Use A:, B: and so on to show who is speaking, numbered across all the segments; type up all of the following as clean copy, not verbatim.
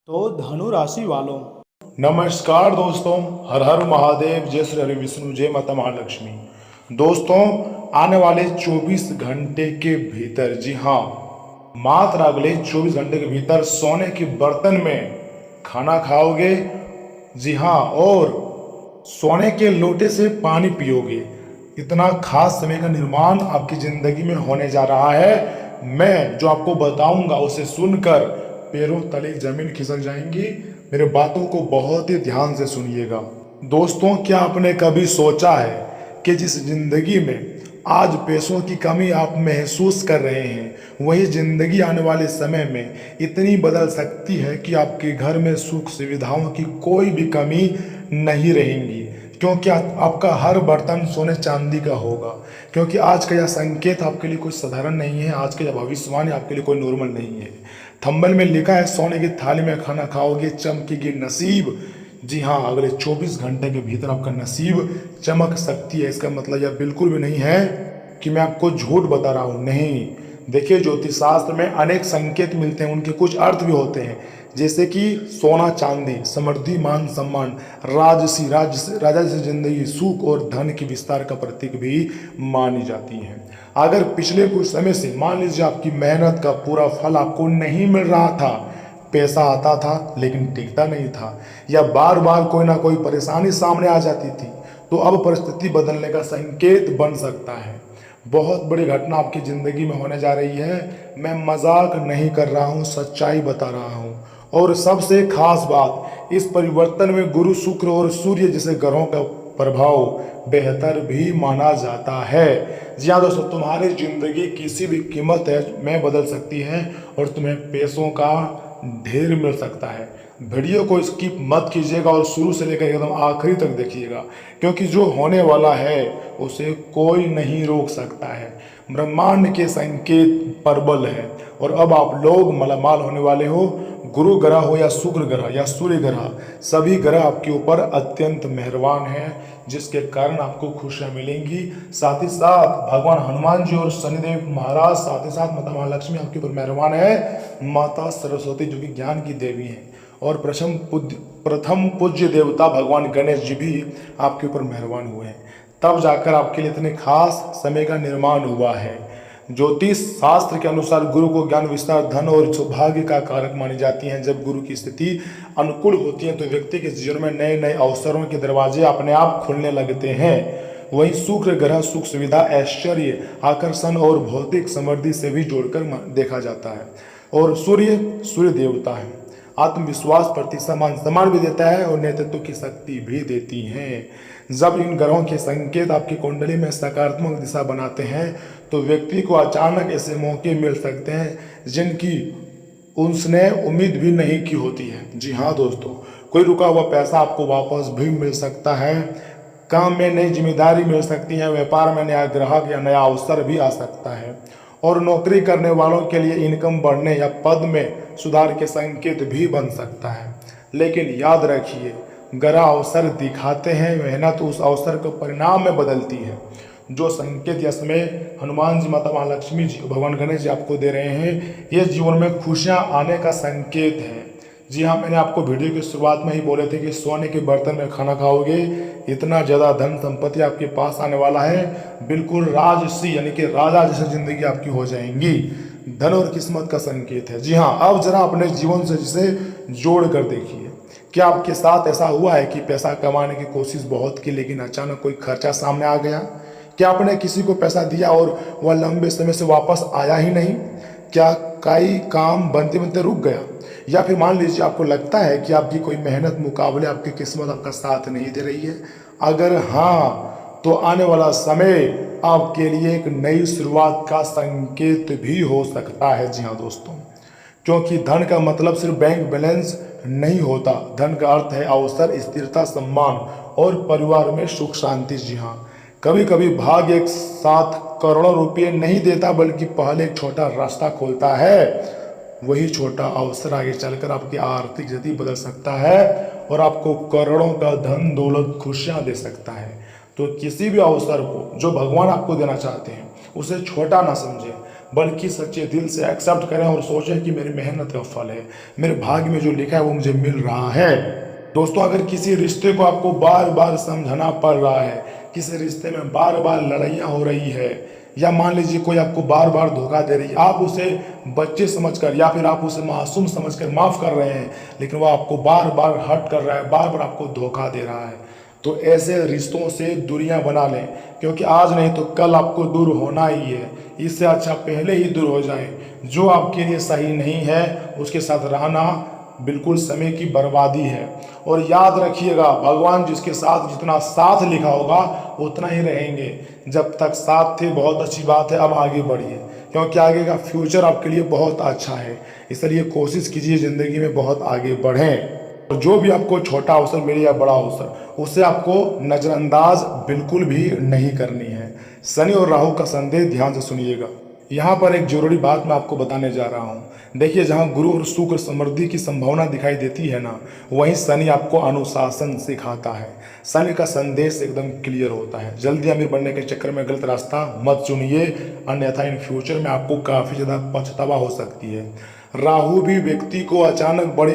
A: तो धनु राशि वालों,
B: नमस्कार दोस्तों। हर हर महादेव, जय श्री हरि विष्णु, जय माता महालक्ष्मी। दोस्तों, आने वाले 24 घंटे के भीतर, जी हाँ, मात्र अगले 24 घंटे के भीतर सोने के बर्तन में खाना खाओगे। जी हाँ, और सोने के लोटे से पानी पियोगे। इतना खास समय का निर्माण आपकी जिंदगी में होने जा रहा है। मैं जो आपको बताऊंगा उसे सुनकर पैरों तले जमीन खिसक जाएंगी। मेरे बातों को बहुत ही ध्यान से सुनिएगा। दोस्तों, क्या आपने कभी सोचा है कि जिस जिंदगी में आज पैसों की कमी आप महसूस कर रहे हैं, वही जिंदगी आने वाले समय में इतनी बदल सकती है कि आपके घर में सुख सुविधाओं की कोई भी कमी नहीं रहेंगी, क्योंकि आपका हर बर्तन सोने चांदी का होगा। क्योंकि आज का यह संकेत आपके लिए कोई साधारण नहीं है। आज का यह भविष्यवाणी आपके लिए कोई नॉर्मल नहीं है। थंबनेल में लिखा है, सोने की थाली में खाना खाओगे, चमकेगी नसीब। जी हाँ, अगले 24 घंटे के भीतर आपका नसीब चमक सकती है। इसका मतलब यह बिल्कुल भी नहीं है कि मैं आपको झूठ बता रहा हूँ, नहीं। देखिए, ज्योतिष शास्त्र में अनेक संकेत मिलते हैं, उनके कुछ अर्थ भी होते हैं। जैसे कि सोना चांदी, समृद्धि, मान सम्मान, राजा जैसी जिंदगी, सुख और धन की विस्तार का प्रतीक भी मानी जाती है। अगर पिछले कुछ समय से मान लीजिए आपकी मेहनत का पूरा फल आपको नहीं मिल रहा था, पैसा आता था लेकिन टिकता नहीं था, या बार बार कोई ना कोई परेशानी सामने आ जाती थी, तो अब परिस्थिति बदलने का संकेत बन सकता है। बहुत बड़ी घटना आपकी ज़िंदगी में होने जा रही है। मैं मजाक नहीं कर रहा हूँ, सच्चाई बता रहा हूँ। और सबसे खास बात, इस परिवर्तन में गुरु, शुक्र और सूर्य जैसे ग्रहों का प्रभाव बेहतर भी माना जाता है। जी हाँ दोस्तों, तुम्हारी ज़िंदगी किसी भी कीमत में बदल सकती है और तुम्हें पैसों का ढेर मिल सकता है। वीडियो को स्किप मत कीजिएगा और शुरू से लेकर एकदम आखिरी तक देखिएगा, क्योंकि जो होने वाला है उसे कोई नहीं रोक सकता है। ब्रह्मांड के संकेत प्रबल है और अब आप लोग मालामाल होने वाले हो। गुरु ग्रह हो या शुक्र ग्रह या सूर्य ग्रह, सभी ग्रह आपके ऊपर अत्यंत मेहरबान हैं, जिसके कारण आपको खुशियां मिलेंगी। साथ ही साथ भगवान हनुमान जी और शनिदेव महाराज, साथ ही साथ माता महालक्ष्मी आपके ऊपर मेहरबान है। माता सरस्वती जो कि ज्ञान की देवी हैं, और प्रथम पूज्य देवता भगवान गणेश जी भी आपके ऊपर मेहरबान हुए हैं। तब जाकर आपके लिए इतने खास समय का निर्माण हुआ है। ज्योतिष शास्त्र के अनुसार गुरु को ज्ञान, विस्तार, धन और सौभाग्य का कारक मानी जाती हैं। जब गुरु की स्थिति अनुकूल होती है तो व्यक्ति के जीवन में नए नए अवसरों के दरवाजे अपने आप खुलने लगते हैं। वहीं शुक्र ग्रह सुख सुविधा, ऐश्वर्य, आकर्षण और भौतिक समृद्धि से भी जोड़कर देखा जाता है। और सूर्य देवता है, आत्मविश्वास, प्रति सम्मान भी देता है और नेतृत्व की शक्ति भी देती है। जब इन ग्रहों के संकेत आपकी कुंडली में सकारात्मक दिशा बनाते हैं तो व्यक्ति को अचानक ऐसे मौके मिल सकते हैं जिनकी उसने उम्मीद भी नहीं की होती है। जी हाँ दोस्तों, कोई रुका हुआ पैसा आपको वापस भी मिल सकता है। काम में नई जिम्मेदारी मिल सकती है। व्यापार में नया ग्राहक या नया अवसर भी आ सकता है। और नौकरी करने वालों के लिए इनकम बढ़ने या पद में सुधार के संकेत भी बन सकता है। लेकिन याद रखिए, ग्रह अवसर दिखाते हैं, मेहनत उस अवसर को परिणाम में बदलती है। जो संकेत इसमें हनुमान जी, माता महालक्ष्मी जी, भगवान गणेश जी आपको दे रहे हैं, ये जीवन में खुशियां आने का संकेत है। जी हाँ, मैंने आपको वीडियो की शुरुआत में ही बोले थे कि सोने के बर्तन में खाना खाओगे, इतना ज़्यादा धन संपत्ति आपके पास आने वाला है। बिल्कुल राजसी यानी कि राजा जैसी जिंदगी आपकी हो जाएंगी। धन और किस्मत का संकेत है। जी हाँ, अब जरा अपने जीवन से जिसे जोड़ कर देखिए। क्या आपके साथ ऐसा हुआ है कि पैसा कमाने की कोशिश बहुत की, लेकिन अचानक कोई खर्चा सामने आ गया? क्या आपने किसी को पैसा दिया और वह लंबे समय से वापस आया ही नहीं? क्या कई काम बनते बनते रुक गया? या फिर मान लीजिए आपको लगता है कि आपकी कोई मेहनत मुकाबले आपकी किस्मत आपका साथ नहीं दे रही है? अगर हाँ, तो आने वाला समय आपके लिए एक नई शुरुआत का संकेत भी हो सकता है। जी हाँ दोस्तों, क्योंकि धन का मतलब सिर्फ बैंक बैलेंस नहीं होता। धन का अर्थ है अवसर, स्थिरता, सम्मान और परिवार में सुख शांति। जी हाँ, कभी कभी भाग्य एक साथ करोड़ों रुपये नहीं देता, बल्कि पहले एक छोटा रास्ता खोलता है। वही छोटा अवसर आगे चलकर आपकी आर्थिक स्थिति बदल सकता है और आपको करोड़ों का धन दौलत खुशियां दे सकता है। तो किसी भी अवसर को जो भगवान आपको देना चाहते हैं उसे छोटा ना समझें, बल्कि सच्चे दिल से एक्सेप्ट करें और सोचें कि मेरी मेहनत का फल है, मेरे भाग्य में जो लिखा है वो मुझे मिल रहा है। दोस्तों, अगर किसी रिश्ते को आपको बार बार समझाना पड़ रहा है, किसी रिश्ते में बार बार लड़ाइयाँ हो रही है, या मान लीजिए कोई आपको बार बार धोखा दे रही है, आप उसे बच्चे समझकर या फिर आप उसे मासूम समझकर माफ़ कर रहे हैं, लेकिन वो आपको बार बार हर्ट कर रहा है, बार बार आपको धोखा दे रहा है, तो ऐसे रिश्तों से दूरियां बना लें, क्योंकि आज नहीं तो कल आपको दूर होना ही है। इससे अच्छा पहले ही दूर हो जाएं। जो आपके लिए सही नहीं है उसके साथ रहना बिल्कुल समय की बर्बादी है। और याद रखिएगा, भगवान जिसके साथ जितना साथ लिखा होगा उतना ही रहेंगे। जब तक साथ थे बहुत अच्छी बात है, अब आगे बढ़िए, क्योंकि आगे का फ्यूचर आपके लिए बहुत अच्छा है। इसलिए कोशिश कीजिए ज़िंदगी में बहुत आगे बढ़ें, और जो भी आपको छोटा अवसर मिले या बड़ा अवसर, उसे आपको नज़रअंदाज बिल्कुल भी नहीं करनी है। शनि और राहु का संदेश ध्यान से सुनिएगा। यहाँ पर एक जरूरी बात मैं आपको बताने जा रहा हूँ। देखिए, जहाँ गुरु और शुक्र समृद्धि की संभावना दिखाई देती है ना, वहीं शनि आपको अनुशासन सिखाता है। शनि का संदेश एकदम क्लियर होता है, जल्दी अमीर बनने के चक्कर में गलत रास्ता मत चुनिए, अन्यथा इन फ्यूचर में आपको काफ़ी ज़्यादा पछतावा हो सकती है। राहु भी व्यक्ति को अचानक बड़ी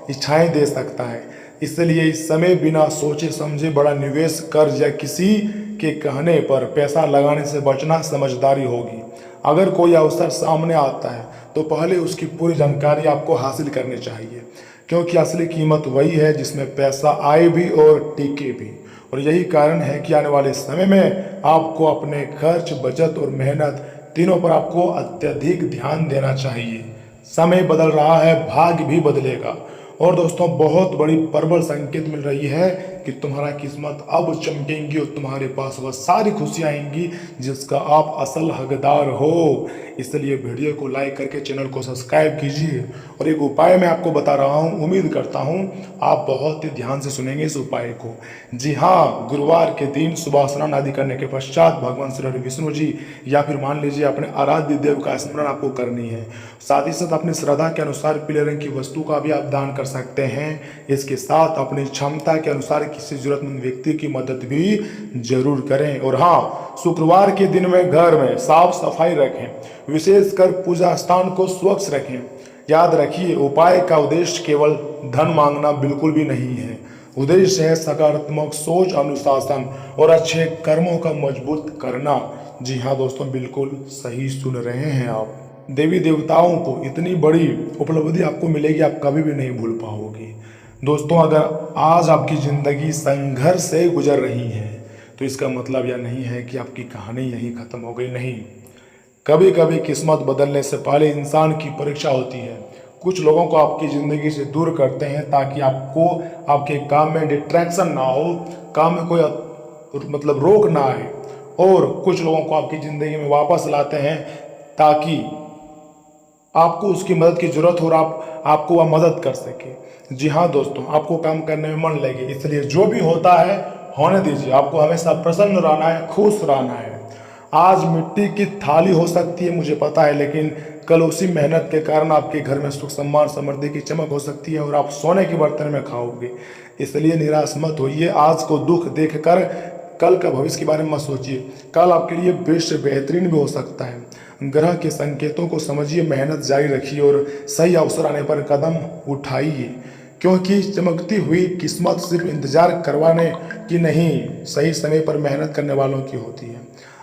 B: इच्छाएं दे सकता है, इसलिए इस समय बिना सोचे समझे बड़ा निवेश, कर्ज या किसी के कहने पर पैसा लगाने से बचना समझदारी होगी। अगर कोई अवसर सामने आता है तो पहले उसकी पूरी जानकारी आपको हासिल करनी चाहिए, क्योंकि असली कीमत वही है जिसमें पैसा आए भी और टिके भी। और यही कारण है कि आने वाले समय में आपको अपने खर्च, बचत और मेहनत तीनों पर आपको अत्यधिक ध्यान देना चाहिए। समय बदल रहा है, भाग्य भी बदलेगा। और दोस्तों, बहुत बड़ी प्रबल संकेत मिल रही है कि तुम्हारा किस्मत अब चमकेंगी और तुम्हारे पास वह सारी खुशियाँ आएंगी जिसका आप असल हकदार हो। इसलिए वीडियो को लाइक करके चैनल को सब्सक्राइब कीजिए। और एक उपाय मैं आपको बता रहा हूँ, उम्मीद करता हूँ आप बहुत ही ध्यान से सुनेंगे इस उपाय को। जी हाँ, गुरुवार के दिन सुबह स्नान आदि करने के पश्चात भगवान श्री विष्णु जी या फिर मान लीजिए अपने आराध्य देव का स्मरण आपको करनी है। साथ ही साथ अपनी श्रद्धा के अनुसार पीले रंग की वस्तु का भी आप दान कर सकते हैं। इसके साथ अपनी क्षमता के अनुसार किसी जरूरतमंद व्यक्ति की मदद भी जरूर करें। और हाँ, शुक्रवार के दिन में घर में साफ सफाई रखें, विशेषकर पूजा स्थान को स्वच्छ रखें। याद रखिए, उपाय का उद्देश्य केवल धन मांगना बिल्कुल भी नहीं है। उद्देश्य है सकारात्मक सोच, अनुशासन और अच्छे कर्मों का मजबूत करना। जी हाँ दोस्तों, बिल्कुल सही सुन रहे हैं आप। देवी देवताओं को इतनी बड़ी उपलब्धि आपको मिलेगी, आप कभी भी नहीं भूल पाओगे। दोस्तों, अगर आज आपकी ज़िंदगी संघर्ष से गुजर रही है तो इसका मतलब यह नहीं है कि आपकी कहानी यहीं ख़त्म हो गई। नहीं, कभी कभी किस्मत बदलने से पहले इंसान की परीक्षा होती है। कुछ लोगों को आपकी ज़िंदगी से दूर करते हैं ताकि आपको आपके काम में डिस्ट्रैक्शन ना हो, काम में कोई रोक ना आए। और कुछ लोगों को आपकी ज़िंदगी में वापस लाते हैं ताकि आपको उसकी मदद की ज़रूरत हो और आपको वह मदद कर सके। जी हाँ दोस्तों, आपको काम करने में मन लगे, इसलिए जो भी होता है होने दीजिए। आपको हमेशा प्रसन्न रहना है, खुश रहना है। आज मिट्टी की थाली हो सकती है, मुझे पता है, लेकिन कल उसी मेहनत के कारण आपके घर में सुख, सम्मान, समृद्धि की चमक हो सकती है और आप सोने के बर्तन में खाओगे। इसलिए निराश मत होइए। आज को दुख देखकर कल का भविष्य के बारे में मत सोचिए। कल आपके लिए बेस्ट बेहतरीन भी हो सकता है। ग्रह के संकेतों को समझिए, मेहनत जारी रखिए और सही अवसर आने पर कदम उठाइए, क्योंकि चमकती हुई किस्मत सिर्फ इंतजार करवाने की नहीं, सही समय पर मेहनत करने वालों की होती है।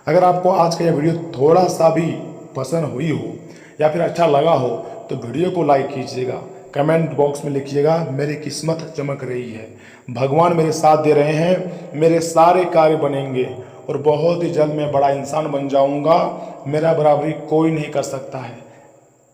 B: अगर आपको आज का यह वीडियो थोड़ा सा भी पसंद हुई हो या फिर अच्छा लगा हो तो वीडियो को लाइक कीजिएगा, कमेंट बॉक्स में लिखिएगा मेरी किस्मत चमक रही है, भगवान मेरे साथ दे रहे हैं, मेरे सारे कार्य बनेंगे और बहुत ही जल्द मैं बड़ा इंसान बन जाऊंगा, मेरा बराबरी कोई नहीं कर सकता है।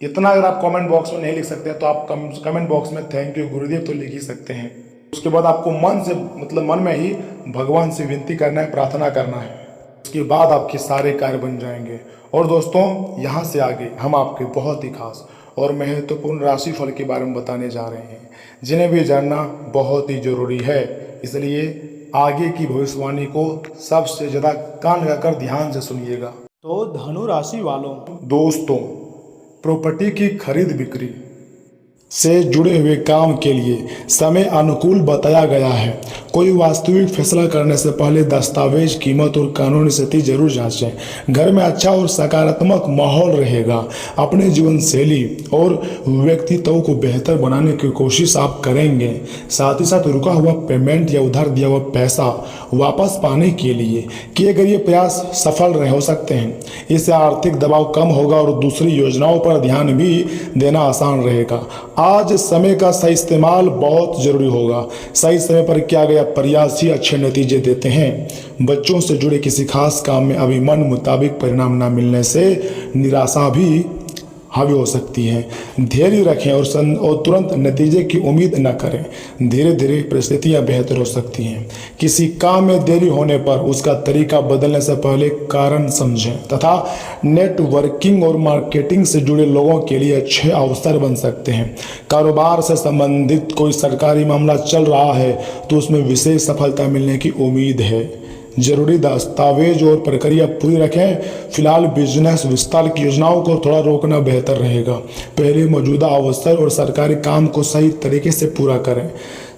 B: इतना अगर आप कमेंट बॉक्स में नहीं लिख सकते तो आप कमेंट बॉक्स में थैंक यू गुरुदेव तो लिख ही सकते हैं। उसके बाद आपको मन से मन में ही भगवान से विनती करना है, प्रार्थना करना है। उसके बाद आपके सारे कार्य बन जाएंगे। और दोस्तों, यहाँ से आगे हम आपके बहुत ही खास और महत्वपूर्ण राशिफल के बारे में बताने जा रहे हैं, जिन्हें भी जानना बहुत ही जरूरी है। इसलिए आगे की भविष्यवाणी को सबसे ज़्यादा कान लगाकर ध्यान से सुनिएगा।
A: तो धनु राशि वालों,
B: दोस्तों, प्रॉपर्टी की खरीद बिक्री से जुड़े हुए काम के लिए समय अनुकूल बताया गया है। कोई वास्तविक फैसला करने से पहले दस्तावेज, कीमत और कानूनी स्थिति जरूर जांचें। घर में अच्छा और सकारात्मक माहौल रहेगा। अपने जीवन शैली और व्यक्तित्व को बेहतर बनाने की कोशिश आप करेंगे। साथ ही साथ रुका हुआ पेमेंट या उधार दिया हुआ पैसा वापस पाने के लिए किए गए ये प्रयास सफल रहे हो सकते हैं। इससे आर्थिक दबाव कम होगा और दूसरी योजनाओं पर ध्यान भी देना आसान रहेगा। आज समय का सही इस्तेमाल बहुत जरूरी होगा। सही समय पर किया गया प्रयास ही अच्छे नतीजे देते हैं। बच्चों से जुड़े किसी खास काम में अभी मन मुताबिक परिणाम न मिलने से निराशा भी हावी हो सकती है। धैर्य रखें और तुरंत नतीजे की उम्मीद न करें। धीरे धीरे परिस्थितियां बेहतर हो सकती हैं। किसी काम में देरी होने पर उसका तरीका बदलने से पहले कारण समझें तथा नेटवर्किंग और मार्केटिंग से जुड़े लोगों के लिए अच्छे अवसर बन सकते हैं। कारोबार से संबंधित कोई सरकारी मामला चल रहा है तो उसमें विशेष सफलता मिलने की उम्मीद है। जरूरी दस्तावेज और प्रक्रिया पूरी रखें। फिलहाल बिजनेस विस्तार की योजनाओं को थोड़ा रोकना बेहतर रहेगा। पहले मौजूदा अवसर और सरकारी काम को सही तरीके से पूरा करें।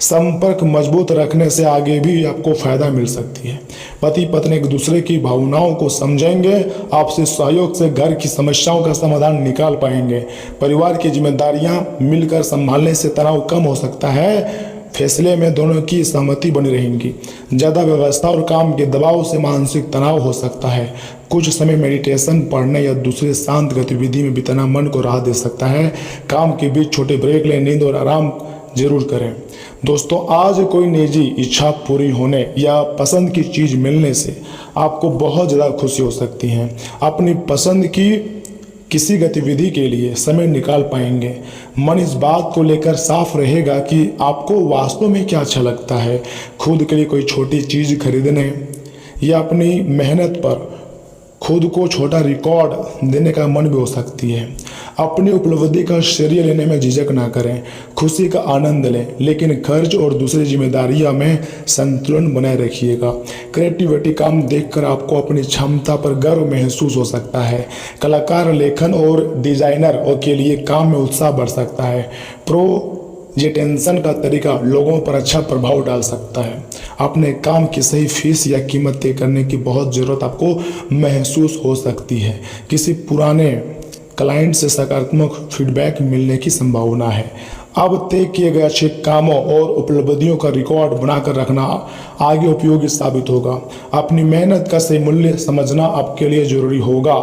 B: संपर्क मजबूत रखने से आगे भी आपको फायदा मिल सकती है। पति पत्नी एक दूसरे की भावनाओं को समझेंगे। आपसे सहयोग से घर की समस्याओं का समाधान निकाल पाएंगे। परिवार की जिम्मेदारियां मिलकर संभालने से तनाव कम हो सकता है। फैसले में दोनों की सहमति बनी रहेंगी। ज़्यादा व्यवस्था और काम के दबाव से मानसिक तनाव हो सकता है। कुछ समय मेडिटेशन, पढ़ने या दूसरे शांत गतिविधि में बिताना मन को राहत दे सकता है। काम के बीच छोटे ब्रेक लें, नींद और आराम जरूर करें। दोस्तों, आज कोई निजी इच्छा पूरी होने या पसंद की चीज़ मिलने से आपको बहुत ज़्यादा खुशी हो सकती है। अपनी पसंद की किसी गतिविधि के लिए समय निकाल पाएंगे। मन इस बात को लेकर साफ रहेगा कि आपको वास्तव में क्या अच्छा लगता है। खुद के लिए कोई छोटी चीज़ खरीदने या अपनी मेहनत पर खुद को छोटा रिकॉर्ड देने का मन भी हो सकती है। अपनी उपलब्धि का श्रेय लेने में झिझक ना करें। खुशी का आनंद लें, लेकिन खर्च और दूसरी जिम्मेदारियों में संतुलन बनाए रखिएगा। क्रिएटिविटी काम देखकर आपको अपनी क्षमता पर गर्व महसूस हो सकता है। कलाकार, लेखन और डिजाइनर के लिए काम में उत्साह बढ़ सकता है। प्रेजेंटेशन का तरीका लोगों पर अच्छा प्रभाव डाल सकता है। अपने काम की सही फीस या कीमत तय करने की बहुत ज़रूरत आपको महसूस हो सकती है। किसी पुराने क्लाइंट से सकारात्मक फीडबैक मिलने की संभावना है। अब तय किए गए अच्छे कामों और उपलब्धियों का रिकॉर्ड बनाकर रखना आगे उपयोगी साबित होगा। अपनी मेहनत का सही मूल्य समझना आपके लिए जरूरी होगा।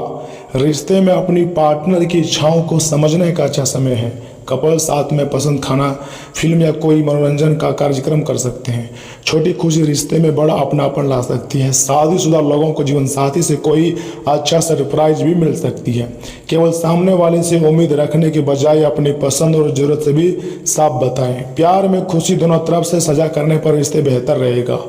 B: रिश्ते में अपनी पार्टनर की इच्छाओं को समझने का अच्छा समय है। कपल साथ में पसंद खाना, फिल्म या कोई मनोरंजन का कार्यक्रम कर सकते हैं। छोटी खुशी रिश्ते में बड़ा अपनापन ला सकती है। शादीशुदा लोगों को जीवन साथी से कोई अच्छा सरप्राइज भी मिल सकती है। केवल सामने वाले से उम्मीद रखने के बजाय अपनी पसंद और जरूरत से भी साफ बताएं। प्यार में खुशी दोनों तरफ से सजा करने पर रिश्ते बेहतर रहेगा।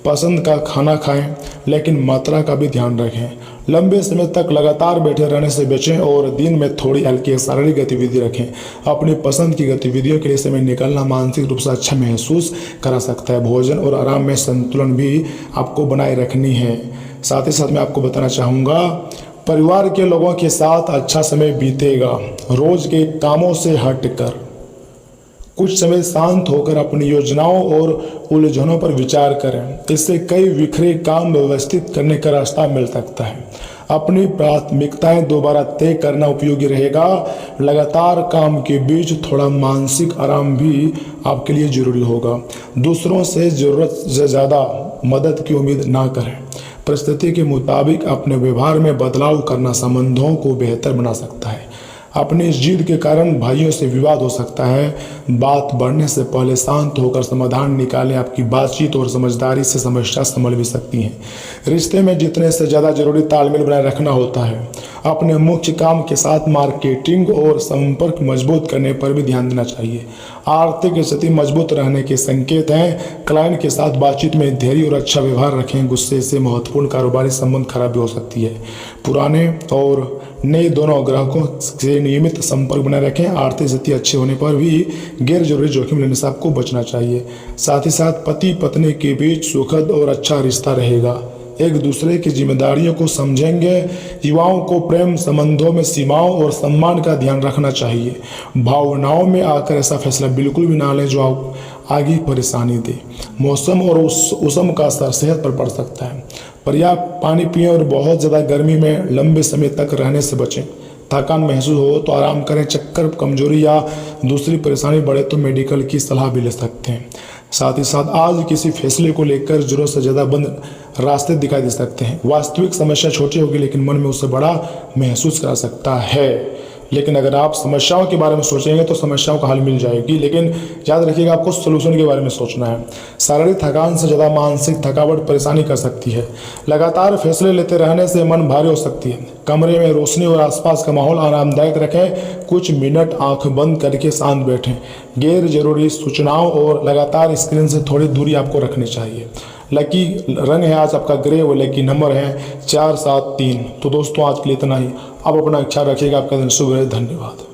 B: पसंद का खाना खाएं, लेकिन मात्रा का भी ध्यान रखें। लंबे समय तक लगातार बैठे रहने से बचें और दिन में थोड़ी हल्की शारीरिक गतिविधि रखें। अपनी पसंद की गतिविधियों के लिए समय निकालना मानसिक रूप से अच्छा महसूस करा सकता है। भोजन और आराम में संतुलन भी आपको बनाए रखनी है। साथ ही साथ मैं आपको बताना चाहूँगा, परिवार के लोगों के साथ अच्छा समय बीतेगा। रोज के कामों से हटकर कुछ समय शांत होकर अपनी योजनाओं और उलझनों पर विचार करें। इससे कई बिखरे काम व्यवस्थित करने का रास्ता मिल सकता है। अपनी प्राथमिकताएं दोबारा तय करना उपयोगी रहेगा। लगातार काम के बीच थोड़ा मानसिक आराम भी आपके लिए जरूरी होगा। दूसरों से ज़रूरत से ज़्यादा मदद की उम्मीद ना करें। परिस्थिति के मुताबिक अपने व्यवहार में बदलाव करना संबंधों को बेहतर बना सकता है। अपनी जिद के कारण भाइयों से विवाद हो सकता है। बात बढ़ने से पहले शांत होकर समाधान निकालें। आपकी बातचीत और समझदारी से समस्या संभल भी सकती है। रिश्ते में जितने से ज़्यादा जरूरी तालमेल बनाए रखना होता है। अपने मुख्य काम के साथ मार्केटिंग और संपर्क मजबूत करने पर भी ध्यान देना चाहिए। आर्थिक स्थिति मजबूत रहने के संकेत हैं। क्लाइंट के साथ बातचीत में धैर्य और अच्छा व्यवहार रखें। गुस्से से महत्वपूर्ण कारोबारी संबंध खराब भी हो सकती है। पुराने और नए दोनों ग्राहकों से नियमित संपर्क बनाए रखें। आर्थिक स्थिति अच्छे होने पर भी गैर जरूरी जोखिम लेने से आपको बचना चाहिए। साथ ही साथ पति पत्नी के बीच सुखद और अच्छा रिश्ता रहेगा। एक दूसरे की जिम्मेदारियों को समझेंगे। युवाओं को प्रेम संबंधों में सीमाओं और सम्मान का ध्यान रखना चाहिए। भावनाओं में आकर ऐसा फैसला बिल्कुल भी ना लें जो आगे परेशानी दे। मौसम और मौसम का असर सेहत पर पड़ सकता है। पर्याप्त पानी पिएं और बहुत ज़्यादा गर्मी में लंबे समय तक रहने से बचें। थकान महसूस हो तो आराम करें। चक्कर, कमजोरी या दूसरी परेशानी बढ़े तो मेडिकल की सलाह भी ले सकते हैं। साथ ही साथ आज किसी फैसले को लेकर जरूरत से ज़्यादा बंद रास्ते दिखाई दे सकते हैं। वास्तविक समस्या छोटी होगी लेकिन मन में उससे बड़ा महसूस करा सकता है। लेकिन अगर आप समस्याओं के बारे में सोचेंगे तो समस्याओं का हल मिल जाएगी, लेकिन याद रखिएगा आपको सोल्यूशन के बारे में सोचना है। शारीरिक थकान से ज़्यादा मानसिक थकावट परेशानी कर सकती है। लगातार फैसले लेते रहने से मन भारी हो सकती है। कमरे में रोशनी और आसपास का माहौल आरामदायक रखें। कुछ मिनट आंख बंद करके शांत बैठें। गैर जरूरी सूचनाओं और लगातार स्क्रीन से थोड़ी दूरी आपको रखनी चाहिए। लकी रंग है आज आपका ग्रे और लकी नंबर है 473। तो दोस्तों आज के लिए इतना ही। आप अपना ख्याल रखिएगा। आपका दिन शुभ रहे। धन्यवाद।